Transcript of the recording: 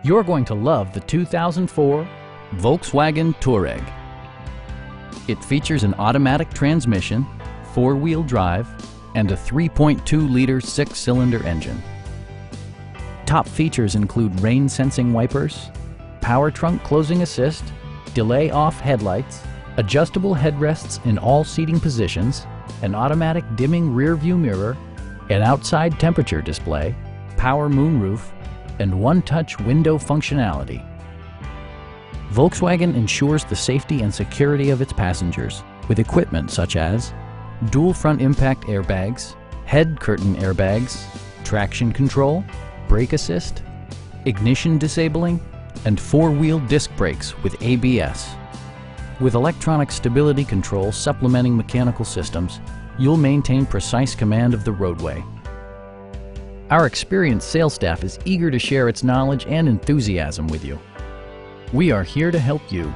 You're going to love the 2004 Volkswagen Touareg. It features an automatic transmission, four-wheel drive, and a 3.2-liter six-cylinder engine. Top features include rain-sensing wipers, power trunk closing assist, delay-off headlights, adjustable headrests in all seating positions, an automatic dimming rear-view mirror, an outside temperature display, power moonroof, and one-touch window functionality. Volkswagen ensures the safety and security of its passengers with equipment such as dual front impact airbags, head curtain airbags, traction control, brake assist, ignition disabling, and four-wheel disc brakes with ABS. With electronic stability control supplementing mechanical systems, you'll maintain precise command of the roadway. Our experienced sales staff is eager to share its knowledge and enthusiasm with you. We are here to help you.